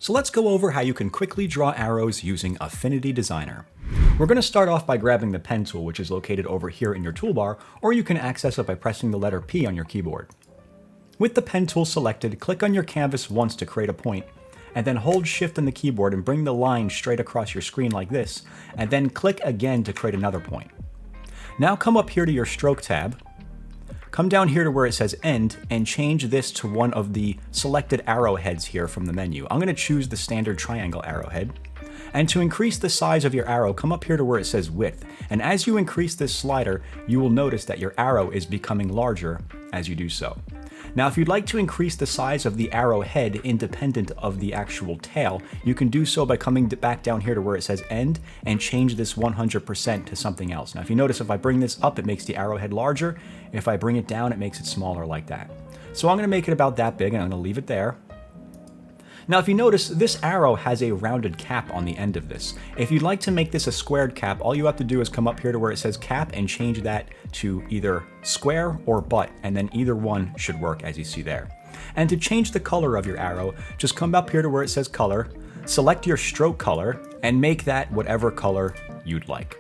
So let's go over how you can quickly draw arrows using Affinity Designer. We're going to start off by grabbing the pen tool, which is located over here in your toolbar, or you can access it by pressing the letter P on your keyboard. With the pen tool selected, click on your canvas once to create a point, and then hold Shift on the keyboard and bring the line straight across your screen like this, and then click again to create another point. Now come up here to your Stroke tab, come down here to where it says End, and change this to one of the selected arrowheads here from the menu. I'm going to choose the standard triangle arrowhead. And to increase the size of your arrow, come up here to where it says Width. And as you increase this slider, you will notice that your arrow is becoming larger as you do so. Now, if you'd like to increase the size of the arrowhead independent of the actual tail, you can do so by coming back down here to where it says End and change this 100% to something else. Now, if you notice, if I bring this up, it makes the arrowhead larger. If I bring it down, it makes it smaller like that. So I'm going to make it about that big, and I'm going to leave it there. Now, if you notice, this arrow has a rounded cap on the end of this. If you'd like to make this a squared cap, all you have to do is come up here to where it says cap and change that to either square or butt, and then either one should work as you see there. And to change the color of your arrow, just come up here to where it says color, select your stroke color, and make that whatever color you'd like.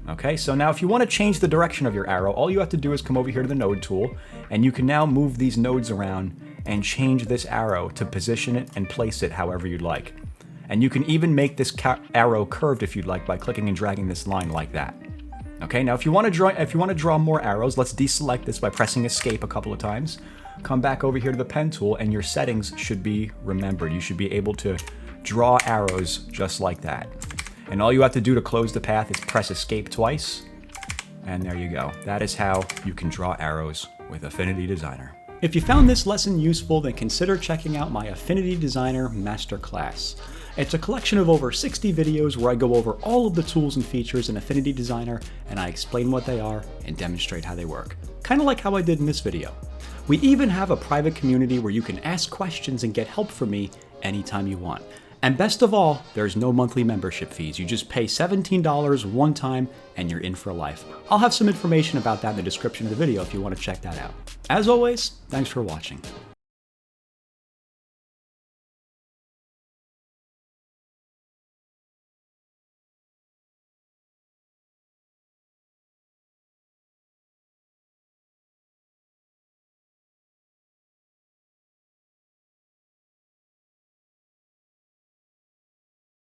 Okay, so now if you want to change the direction of your arrow, all you have to do is come over here to the node tool, and you can now move these nodes around and change this arrow to position it and place it however you'd like. And you can even make this arrow curved if you'd like by clicking and dragging this line like that. Okay, now if you want to draw more arrows, let's deselect this by pressing escape a couple of times. Come back over here to the pen tool, and your settings should be remembered. You should be able to draw arrows just like that. And all you have to do to close the path is press escape twice, and there you go. That is how you can draw arrows with Affinity Designer. If you found this lesson useful, then consider checking out my Affinity Designer Masterclass. It's a collection of over 60 videos where I go over all of the tools and features in Affinity Designer, and I explain what they are and demonstrate how they work. Kind of like how I did in this video. We even have a private community where you can ask questions and get help from me anytime you want. And best of all, there's no monthly membership fees. You just pay $17 one time and you're in for life. I'll have some information about that in the description of the video if you want to check that out. As always, thanks for watching.